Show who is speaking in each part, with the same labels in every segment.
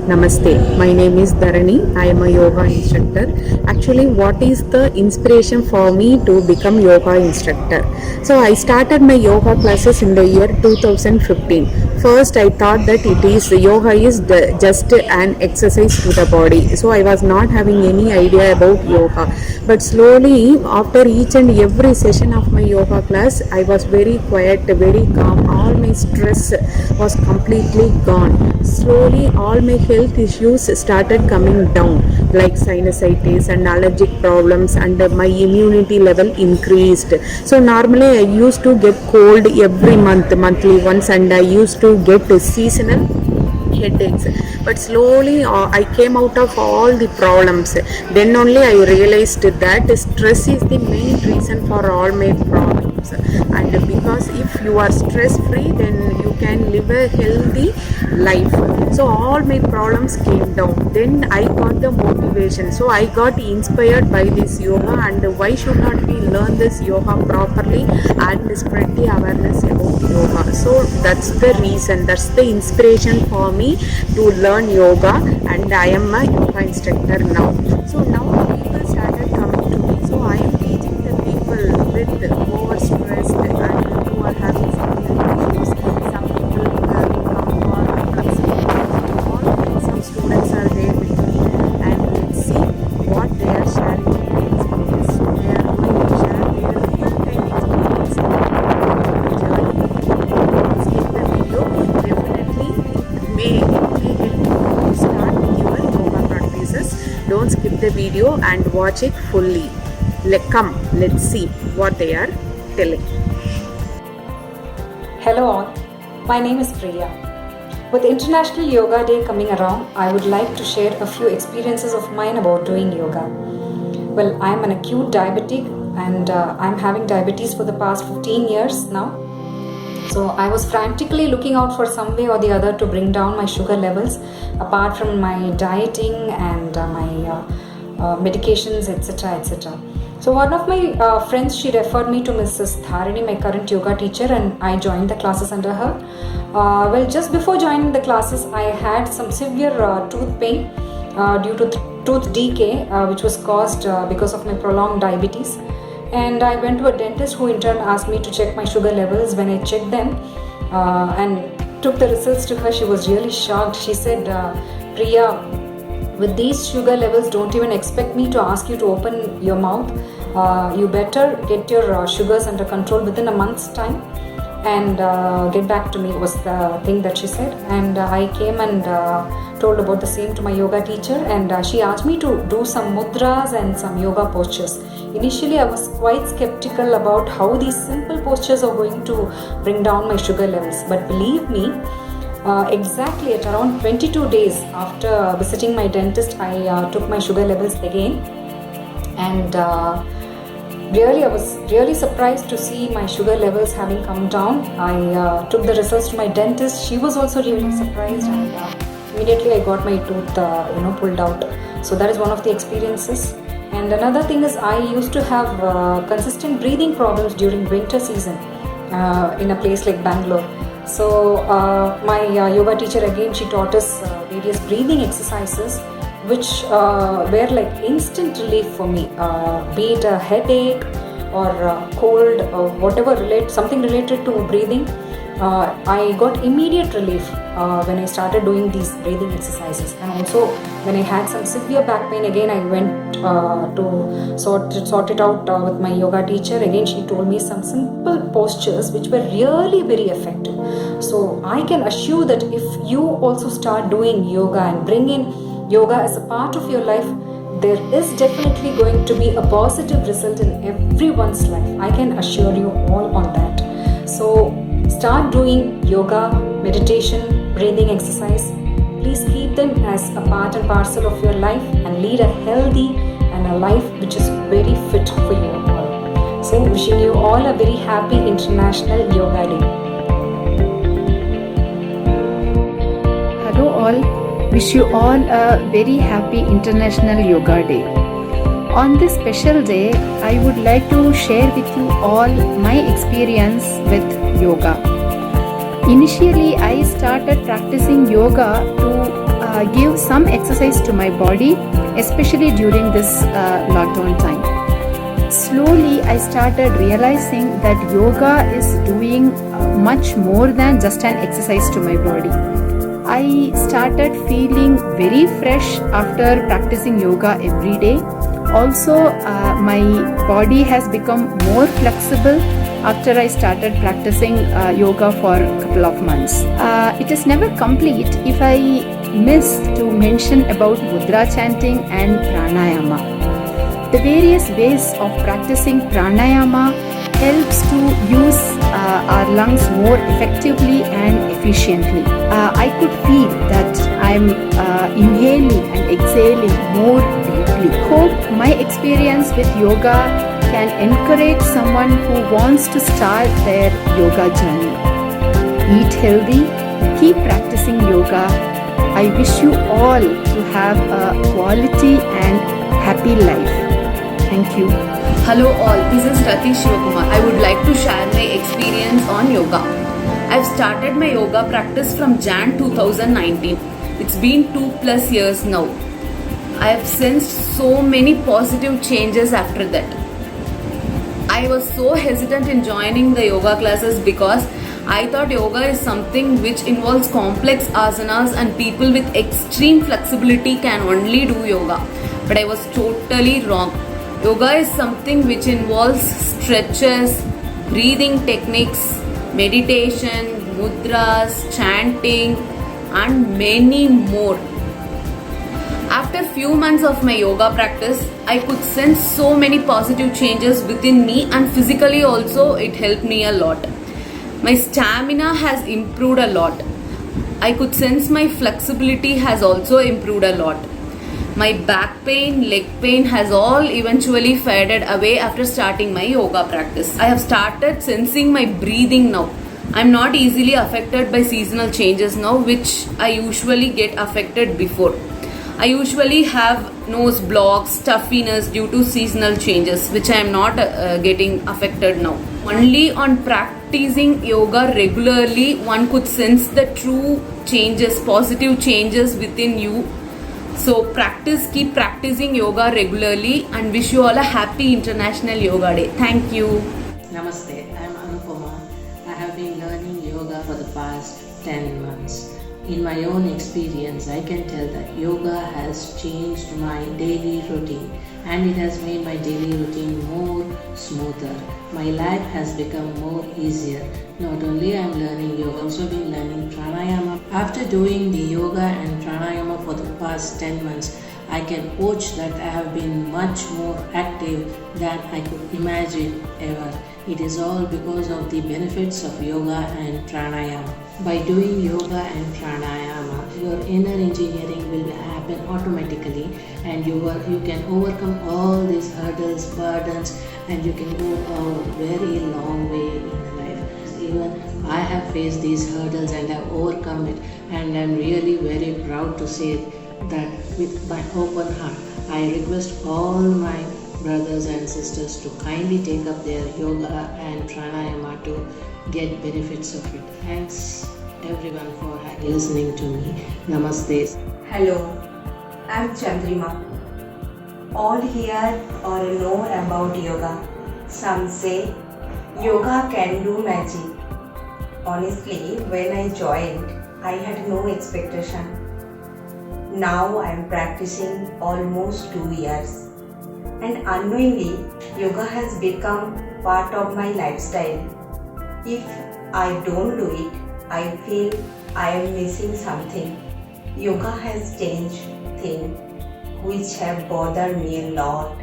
Speaker 1: Namaste. My name is Dharani. I am a yoga instructor. Actually, what is the inspiration for me to become yoga instructor? So I started my yoga classes in the year 2015. First, I thought that it is yoga is just an exercise to the body. So I was not having any idea about yoga. But slowly, after each and every session of my yoga class, I was very quiet, very calm. All my stress was completely gone. Slowly, all my health issues started coming down, like sinusitis and allergic problems, and my immunity level increased. So normally I used to get cold every monthly once, and I used to get seasonal headaches. But slowly I came out of all the problems. Then only I realized that stress is the main reason for all my problems. And because if you are stress free, then you can live a healthy life. So all my problems came down. Then I got the motivation. So I got inspired by this yoga, and why should not we learn this yoga properly and spread the awareness about yoga. So that's the reason, that's the inspiration for me to learn yoga, and I am a yoga instructor now. So now people started coming to me. So I am teaching the people with overstressed and who are having some health issues. Some people having come for flexibility. Some students are there with me, and let's see what they are sharing their experience. So they are going to share their real-time experience about the journey. Skip the video. Definitely it may help you to start your yoga practices. Don't skip the video and watch it fully. Let's see what they are telling.
Speaker 2: Hello all, my name is Priya. With International Yoga Day coming around, I would like to share a few experiences of mine about doing yoga. Well, I am an acute diabetic, and I'm having diabetes for the past 15 years now. So I was frantically looking out for some way or the other to bring down my sugar levels, apart from my dieting and my medications, etc. etc. So one of my friends, she referred me to Mrs. Tharini, my current yoga teacher, and I joined the classes under her. Well, just before joining the classes, I had some severe tooth pain due to tooth decay, which was caused because of my prolonged diabetes. And I went to a dentist, who in turn asked me to check my sugar levels. When I checked them and took the results to her, she was really shocked. She said, Priya, with these sugar levels, don't even expect me to ask you to open your mouth. You better get your sugars under control within a month's time and get back to me, was the thing that she said. And I came and told about the same to my yoga teacher, and she asked me to do some mudras and some yoga postures. Initially, I was quite skeptical about how these simple postures are going to bring down my sugar levels. But believe me, exactly at around 22 days after visiting my dentist, I took my sugar levels again, and really I was really surprised to see my sugar levels having come down. I took the results to my dentist. She was also really surprised, and immediately I got my tooth pulled out. So that is one of the experiences. And another thing is, I used to have consistent breathing problems during winter season in a place like Bangalore. So my yoga teacher, again, she taught us various breathing exercises, which were like instant relief for me, be it a headache or cold or whatever, something related to breathing. I got immediate relief when I started doing these breathing exercises. And also when I had some severe back pain, again I went to sort it out with my yoga teacher. Again, she told me some simple postures which were really very effective. So I can assure that if you also start doing yoga and bring in yoga as a part of your life, there is definitely going to be a positive result in everyone's life. I can assure you all on that. So start doing yoga, meditation, breathing exercise. Please keep them as a part and parcel of your life and lead a healthy and a life which is very fit for you all. So wishing you all a very happy International Yoga Day.
Speaker 3: Hello all, wish you all a very happy International Yoga Day. On this special day, I would like to share with you all my experience with yoga. Initially, I started practicing yoga to give some exercise to my body, especially during this lockdown time. Slowly, I started realizing that yoga is doing much more than just an exercise to my body. I started feeling very fresh after practicing yoga every day. Also, my body has become more flexible after I started practicing yoga for a couple of months. It is never complete if I miss to mention about mudra chanting and pranayama. The various ways of practicing pranayama helps to use our lungs more effectively and efficiently. I could feel that I'm inhaling and exhaling more deeply. Hope my experience with yoga can encourage someone who wants to start their yoga journey. Eat healthy, keep practicing yoga. I wish you all to have a quality and happy life. Thank you.
Speaker 4: Hello all, this is Rati Shivakumar. I would like to share my experience on yoga. I've started my yoga practice from Jan 2019. It's been 2+ years now. I have sensed so many positive changes after that. I was so hesitant in joining the yoga classes because I thought yoga is something which involves complex asanas and people with extreme flexibility can only do yoga. But I was totally wrong. Yoga is something which involves stretches, breathing techniques, meditation, mudras, chanting, and many more. After few months of my yoga practice, I could sense so many positive changes within me, and physically also it helped me a lot. My stamina has improved a lot. I could sense my flexibility has also improved a lot. My back pain, leg pain has all eventually faded away after starting my yoga practice. I have started sensing my breathing now. I'm not easily affected by seasonal changes now, which I usually get affected before. I usually have nose blocks, stuffiness due to seasonal changes, which I am not getting affected now. Only on practicing yoga regularly, one could sense the true changes, positive changes within you. So keep practicing yoga regularly, and wish you all a happy International Yoga Day. Thank you.
Speaker 5: Namaste, I am Anupama. I have been learning yoga for the past 10 months. In my own experience, I can tell that yoga has changed my daily routine, and it has made my daily routine more smoother. My life has become more easier. Not only I am learning yoga, I have also been learning pranayama. After doing the yoga and pranayama for the past 10 months, I can vouch that I have been much more active than I could imagine ever. It is all because of the benefits of yoga and pranayama. By doing yoga and pranayama, your inner engineering will happen automatically, and you can overcome all these hurdles, burdens, and you can go a very long way in life. Even I have faced these hurdles and have overcome it, and I am really very proud to say that with my open heart, I request all my brothers and sisters to kindly take up their yoga and pranayama to get benefits of it. Thanks everyone for listening to me. Namaste.
Speaker 6: Hello, I'm Chandrima. All hear or know about yoga. Some say yoga can do magic. Honestly, when I joined, I had no expectation. Now I am practicing almost 2 years, and unknowingly, yoga has become part of my lifestyle. If I don't do it, I feel I am missing something. Yoga has changed things which have bothered me a lot,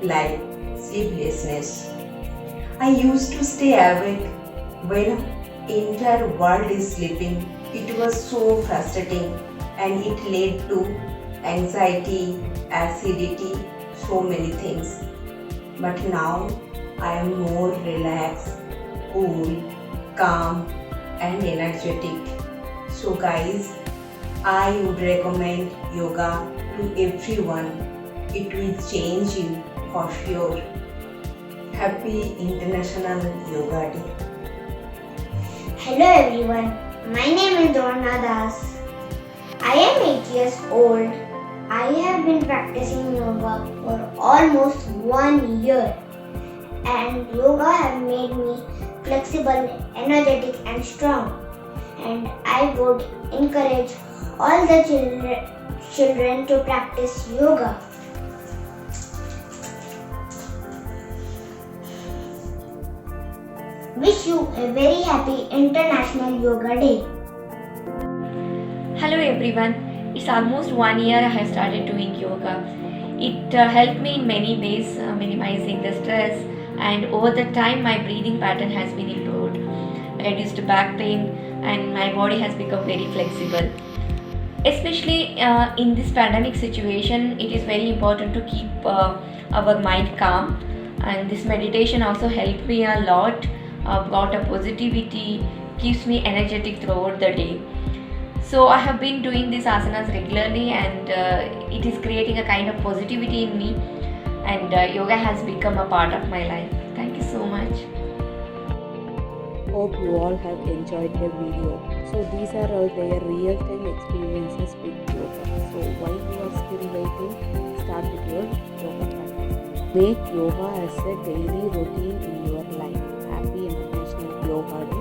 Speaker 6: like sleeplessness. I used to stay awake when entire world is sleeping. It was so frustrating, and it led to anxiety, acidity, so many things. But now I am more relaxed, cool, calm, and energetic. So guys, I would recommend yoga to everyone. It will change you for sure. Happy International Yoga Day.
Speaker 7: Hello everyone, my name is Dorna Das. I am 8 years old. I have been practicing yoga for almost 1 year, and yoga have made me flexible, energetic and strong. And I would encourage all the children to practice yoga. Wish you a very happy International Yoga Day.
Speaker 8: Hello everyone. It's almost 1 year I have started doing yoga. It helped me in many ways, minimizing the stress, and over the time my breathing pattern has been improved, reduced back pain, and my body has become very flexible. Especially in this pandemic situation, it is very important to keep our mind calm, and this meditation also helped me a lot. Got a positivity, keeps me energetic throughout the day. So I have been doing these asanas regularly, and it is creating a kind of positivity in me, and yoga has become a part of my life. Thank you so much.
Speaker 1: Hope you all have enjoyed the video. So these are all their real-time experiences with yoga. So while you are still waiting, start with your yoga practice. Make yoga as a daily routine in your life. Happy International Yoga Day.